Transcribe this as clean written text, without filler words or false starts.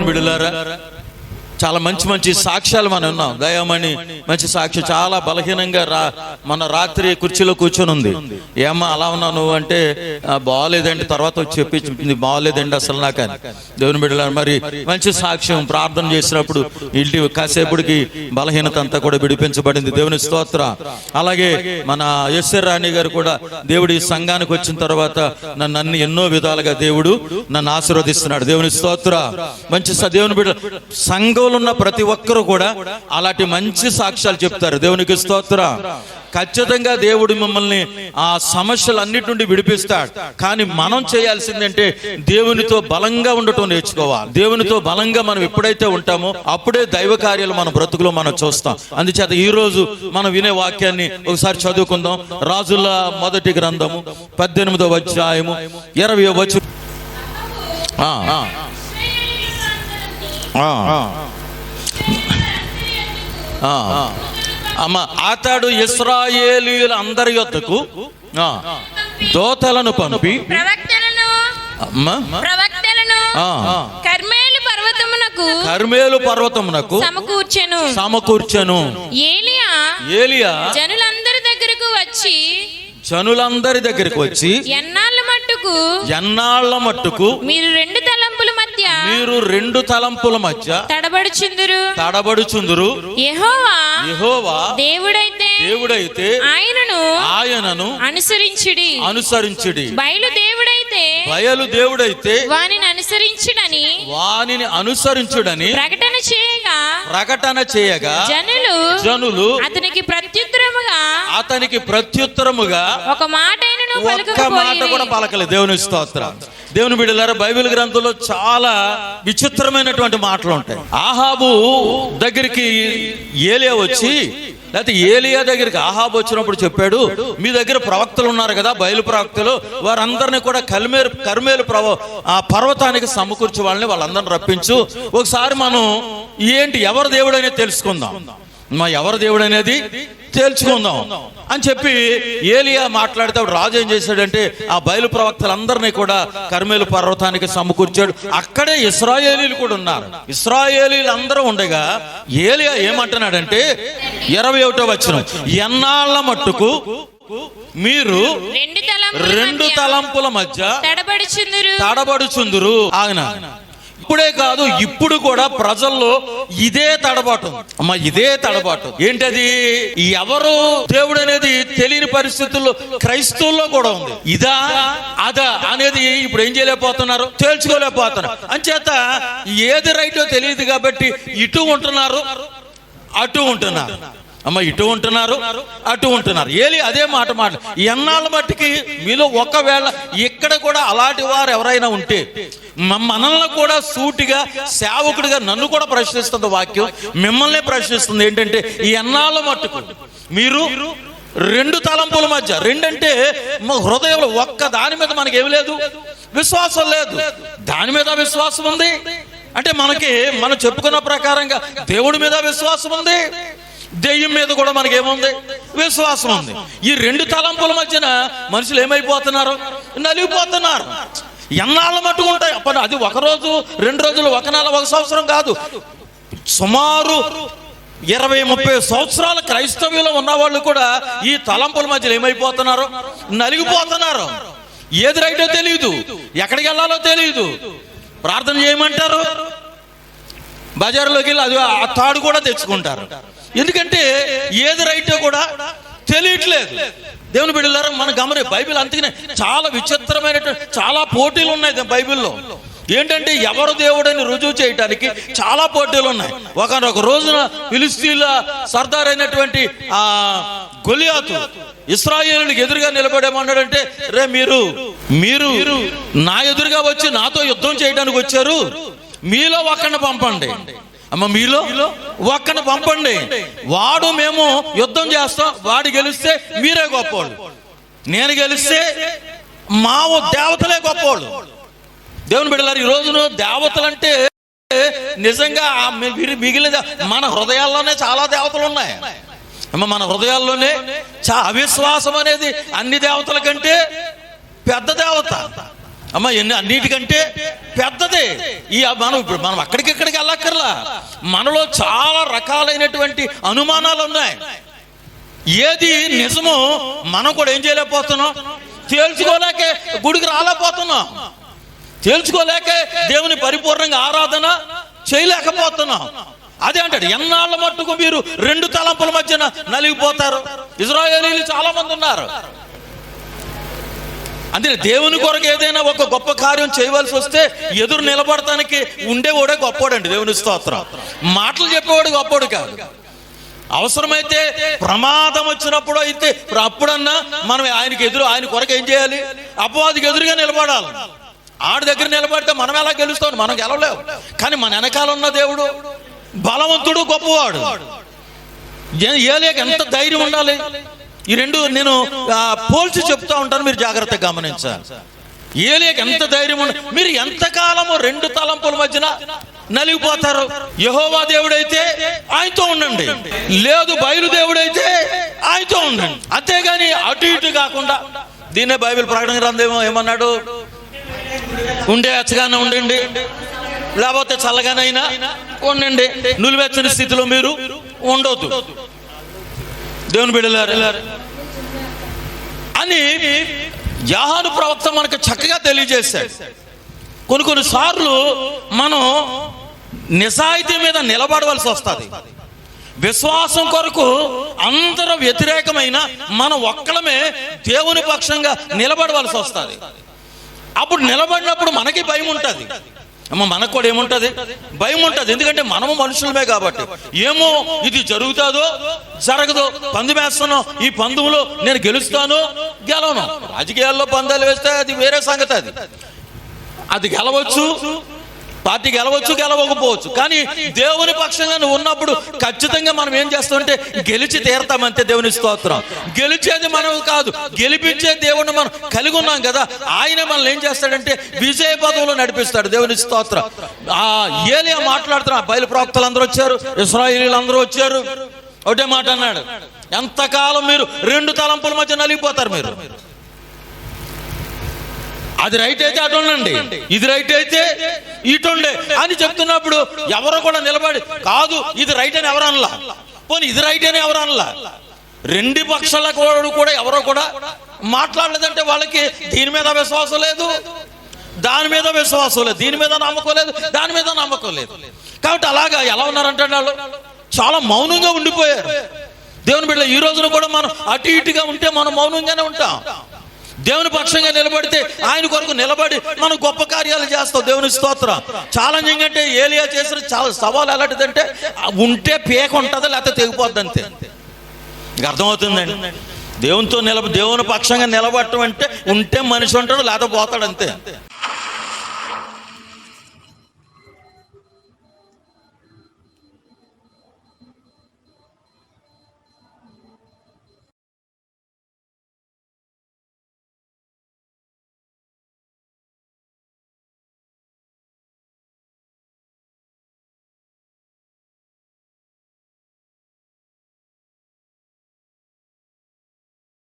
బిడ్డలారా, చాలా మంచి మంచి సాక్ష్యాలు మనం ఉన్నాం. దయామణి మంచి సాక్ష్యం, చాలా బలహీనంగా మన రాత్రి కుర్చీలో కూర్చొని ఉంది. ఏమ్మా అలా ఉన్నావు నువ్వు అంటే, బాగోలేదండి, తర్వాత వచ్చి చెప్పింది బాగోలేదండి అసలు నాకని. దేవుని బిడ్డలారా, మరి మంచి సాక్ష్యం. ప్రార్థన చేసినప్పుడు ఇంటి కాసేపుడికి బలహీనత అంతా కూడా విడిపించబడింది. దేవుని స్తోత్ర. అలాగే మన ఎస్ఆర్ రాణి గారు కూడా దేవుడు ఈ సంఘానికి వచ్చిన తర్వాత నన్ను ఎన్నో విధాలుగా దేవుడు నన్ను ఆశీర్వదిస్తున్నాడు. దేవుని స్తోత్ర. మంచి దేవుని బిడ్డ సంఘం ఉన్న ప్రతి ఒక్కరూ కూడా అలాంటి మంచి సాక్ష్యాలు చెప్తారు. దేవునికి స్తోత్ర. ఖచ్చితంగా దేవుడు మిమ్మల్ని ఆ సమస్యలన్నిటి నుండి విడిపిస్తాడు. కానీ మనం చేయాల్సిందంటే దేవునితో బలంగా ఉండటం నేర్చుకోవాలి. దేవునితో బలంగా మనం ఎప్పుడైతే ఉంటామో అప్పుడే దైవ కార్యాలు మన బ్రతుకులో మనం చూస్తాం. అందుచేత ఈ రోజు మనం వినే వాక్యాన్ని ఒకసారి చదువుకుందాం. రాజుల మొదటి గ్రంథము 18వ అధ్యాయము 20వ వచనం. అతడు ఇశ్రాయేలీయుల అందరి యొద్దకు దూతలను పంపి కర్మేలు పర్వతమునకు సమకూర్చెను. ఏలియా జనులందరి దగ్గరకు వచ్చి ఎన్నాళ్ళ మట్టుకు మీరు రెండు తలంపుల మధ్య తడబడుచుందురు. యెహోవా దేవుడైతే ఆయనను అనుసరించుడి. బయలు దేవుడైతే వానిని అనుసరించుడని ప్రకటన చేయగా జనులు అతనికి ప్రత్యుత్తరముగా ఒక్క మాట కూడా పలకలేదు. దేవుని స్తోత్రం. దేవుని బిడ్డలారా, బైబిల్ గ్రంథంలో చాలా విచిత్రమైనటువంటి మాటలు ఉంటాయి. ఆహాబు దగ్గరికి ఏలియా వచ్చి, లేకపోతే ఏలియా దగ్గరికి ఆహాబు వచ్చినప్పుడు చెప్పాడు, మీ దగ్గర ప్రవక్తలు ఉన్నారు కదా, బయలు ప్రవక్తలు, వారందరినీ కూడా కర్మేలు పర్వతానికి సమకూర్చి వాళ్ళందరిని రప్పించు, ఒకసారి మనం ఎవరు దేవుడు అనేది తెలుసుకుందాం, ఎవరు దేవుడు అనేది తేల్చుకుందాం అని చెప్పి ఏలియా మాట్లాడితే రాజు ఏం చేశాడంటే ఆ బయలు ప్రవక్తలందరినీ కూడా కర్మేలు పర్వతానికి సమకూర్చాడు. అక్కడే ఇశ్రాయేలీలు కూడా ఉన్నారు. ఇశ్రాయేలీలు అందరూ ఉండగా ఏలియా ఏమంటున్నాడంటే 21వ వచనం, ఎన్నాళ్ళ మట్టుకు మీరు రెండు తలంపుల మధ్య తడబడుచుందురు. ఆయన ఇప్పుడే కాదు, ఇప్పుడు కూడా ప్రజల్లో ఇదే తడబాటు. ఇదే తడబాటు. ఏంటది? ఎవరు దేవుడు అనేది తెలియని పరిస్థితుల్లో క్రైస్తవుల్లో కూడా ఉంది. ఇదా అదా అనేది ఇప్పుడు ఏం చేయలేకపోతున్నారు, తేల్చుకోలేకపోతున్నారు. అంచేత ఏది రైటో తెలియదు కాబట్టి ఇటు ఉంటున్నారు, అటు ఉంటున్నారు. ఇటు ఉంటున్నారు, అటు ఉంటున్నారు. అదే మాట ఎన్నాళ్ళ మట్టికి మీలో ఒకవేళ ఇక్కడ కూడా అలాంటి వారు ఎవరైనా ఉంటే మనల్ని కూడా సూటిగా సేవకుడిగా నన్ను కూడా ప్రశ్నిస్తుంది వాక్యం, మిమ్మల్ని ప్రశ్నిస్తుంది. ఏంటంటే ఈ ఎన్నాళ్ళ మట్టుకు మీరు రెండు తలంపుల మధ్య, రెండంటే హృదయంలో ఒక్క దాని మీద మనకి ఏమి లేదు, విశ్వాసం లేదు, దాని మీద విశ్వాసం ఉంది. అంటే మనం చెప్పుకున్న ప్రకారంగా దేవుడి మీద విశ్వాసం ఉంది, దెయ్యం మీద కూడా మనకేముంది, విశ్వాసం ఉంది. ఈ రెండు తలంపుల మధ్యన మనుషులు ఏమైపోతున్నారు, నలిగిపోతున్నారు. ఎన్నాళ్ళ మట్టుకుంటాయి అది? ఒక రోజు, 2 రోజులు, ఒక నెల, ఒక సంవత్సరం కాదు. సుమారు 20-30 సంవత్సరాల క్రైస్తవ్యంలో ఉన్నవాళ్ళు కూడా ఈ తలంపుల మధ్యలో ఏమైపోతున్నారు, నలిగిపోతున్నారు. ఏది రైటో తెలియదు, ఎక్కడికి వెళ్ళాలో తెలియదు. ప్రార్థన చేయమంటారు, బజార్లోకి వెళ్ళి అది ఆ తాడు కూడా తెచ్చుకుంటారు. ఎందుకంటే ఏది రైటో కూడా తెలియట్లేదు. దేవుని బిడ్డలారా, మన బైబిల్ అందుకనే చాలా విచిత్రమైనటువంటి చాలా పోటీలు ఉన్నాయి బైబిల్లో. ఏంటంటే ఎవరు దేవుడని రుజువు చేయడానికి చాలా పోటీలు ఉన్నాయి. ఒకనొక రోజున ఫిలిస్తీన్ల సర్దార్ అయినటువంటి ఆ గొలియాతు ఇశ్రాయేలుకి ఎదురుగా నిలబడేమన్నాడంటే, రే మీరు నా ఎదురుగా వచ్చి నాతో యుద్ధం చేయడానికి వచ్చారు, మీలో ఒక్కడిని పంపండి. అమ్మ, మీలో ఒక్కడిని పంపండి, వాడు మేము యుద్ధం చేస్తాం, వాడు గెలిస్తే మీరే గొప్పవాళ్ళు, నేను గెలిస్తే మా దేవతలే గొప్పవాళ్ళు. దేవుని బిడ్డలారు, ఈ రోజున దేవతలంటే నిజంగా మిగిలిన మన హృదయాల్లోనే చాలా దేవతలు ఉన్నాయి. అమ్మ, మన హృదయాల్లోనే అవిశ్వాసం అనేది అన్ని దేవతల కంటే పెద్ద దేవత. అమ్మ, అన్నిటికంటే పెద్దదే. మనం అక్కడికిక్కడికి వెళ్ళక్కర్లా, మనలో చాలా రకాలైనటువంటి అనుమానాలు ఉన్నాయి. ఏది నిజమో మనం కూడా ఏం చేయలేకపోతున్నాం, తేల్చుకోలేకే గుడికి రాలేకపోతున్నాం, తేల్చుకోలేకే దేవుని పరిపూర్ణంగా ఆరాధన చేయలేకపోతున్నాం. అదే అంటాడు, ఎన్నాళ్ళ మట్టుకు మీరు రెండు తలంపుల మధ్యన నలిగిపోతారు. ఇశ్రాయేలీయులు చాలా మంది ఉన్నారు. అందుకే దేవుని కొరకు ఏదైనా ఒక గొప్ప కార్యం చేయవలసి వస్తే ఎదురు నిలబడటానికి ఉండేవాడే గొప్పోడండి. దేవుని స్తోత్రం. మాటలు చెప్పేవాడు గొప్పోడు కాదు. అవసరమైతే ప్రమాదం వచ్చినప్పుడు అయితే అప్పుడన్నా మనం ఆయన కొరకు ఏం చేయాలి, అపవాదికి ఎదురుగా నిలబడాలి. ఆడి దగ్గర నిలబడితే మనం ఎలా గెలుస్తాం, మనం గెలవలేవు. కానీ మన వెనకాల ఉన్న దేవుడు బలవంతుడు, గొప్పవాడు. ఏలియాకి ఎంత ధైర్యం ఉండాలి. ఈ రెండు నేను పోల్చి చెప్తా ఉంటాను, మీరు జాగ్రత్తగా గమనించాలి. ఏలియాకి ఎంత ధైర్యం ఉండాలి. మీరు ఎంతకాలము రెండు తలంపుల మధ్యన నలిగిపోతారు. యెహోవా దేవుడైతే ఆయనతో ఉండండి, లేదు బయలు దేవుడైతే ఆయనతో ఉండండి. అంతేగాని అటు ఇటు కాకుండా, దీన్నే బైబిల్ ప్రకటన గ్రంథం ఏమన్నాడు, ఉండే వెచ్చగానే ఉండండి, లేకపోతే చల్లగానైనా ఉండండి, నులివెచ్చని స్థితిలో మీరు ఉండొద్దు. దేవుని బిడ్డలారా అని యోహాను ప్రవక్త మనకు చక్కగా తెలియజేశాడు. కొన్ని సార్లు మనం నిజాయితీ మీద నిలబడవలసి వస్తుంది. విశ్వాసం కొరకు అందరూ వ్యతిరేకమైన మనం ఒక్కడమే దేవుని పక్షంగా నిలబడవలసి వస్తుంది. అప్పుడు నిలబడినప్పుడు మనకి భయం ఉంటుంది. అమ్మ, మనకు కూడా ఏముంటుంది, భయం ఉంటుంది. ఎందుకంటే మనము మనుషులమే కాబట్టి. ఏమో ఇది జరుగుతుందో జరగదో, పందు వేస్తున్నాం, ఈ పందులో నేను గెలుస్తాను గెలవను. రాజకీయాల్లో పందాలు వేస్తే అది వేరే సంగతి. అది గెలవచ్చు, పార్టీ గెలవచ్చు, గెలవకపోవచ్చు. కానీ దేవుని పక్షంగా నువ్వు ఉన్నప్పుడు ఖచ్చితంగా మనం ఏం చేస్తామంటే గెలిచి తీరతామంతే. దేవుని స్తోత్రం. గెలిచేది మనం కాదు, గెలిపించే దేవుడిని మనం కలిగి ఉన్నాం కదా. ఆయన మనల్ని ఏం చేస్తాడంటే విజయ పదవులో నడిపిస్తాడు. దేవుని స్తోత్రం. ఏలియా మాట్లాడుతున్నా, బయలు ప్రవక్తలు అందరూ వచ్చారు, ఇశ్రాయేలీయులు అందరూ వచ్చారు. ఒకటే మాట అన్నాడు, ఎంతకాలం మీరు రెండు తలంపుల మధ్య నలిగిపోతారు. మీరు అది రైట్ అయితే అటు ఉండండి, ఇది రైట్ అయితే ఇటుండే అని చెప్తున్నప్పుడు ఎవరో కూడా నిలబడి కాదు ఇది రైట్ అని ఎవరు అనలా, పోనీ ఇది రైట్ అని ఎవరు అనలా. రెండు పక్షాల కూడా ఎవరో కూడా మాట్లాడలేదంటే వాళ్ళకి దీని మీద విశ్వాసం లేదు, దాని మీద విశ్వాసం లేదు, దీని మీద నమ్మకం లేదు, దాని మీద నమ్మకం లేదు. కాబట్టి అలాగా ఎలా ఉన్నారంటే వాళ్ళు చాలా మౌనంగా ఉండిపోయారు. దేవుని బిడ్డ, ఈ రోజున కూడా మనం అటు ఇటుగా ఉంటే మనం మౌనంగానే ఉంటాం. దేవుని పక్షంగా నిలబడితే ఆయన కొరకు నిలబడి మనం గొప్ప కార్యాలు చేస్తాం. దేవుని స్తోత్రం. ఛాలెంజింగ్ అంటే ఏలియా చేసిన చాలా సవాల్ ఎలాంటిదంటే ఉంటే పేక ఉంటుంది, లేకపోతే తెగిపోద్ది అంతే. అర్థమవుతుందండి. దేవుని పక్షంగా నిలబడటం అంటే ఉంటే మనిషి ఉంటాడు, లేకపోతే పోతాడు అంతే.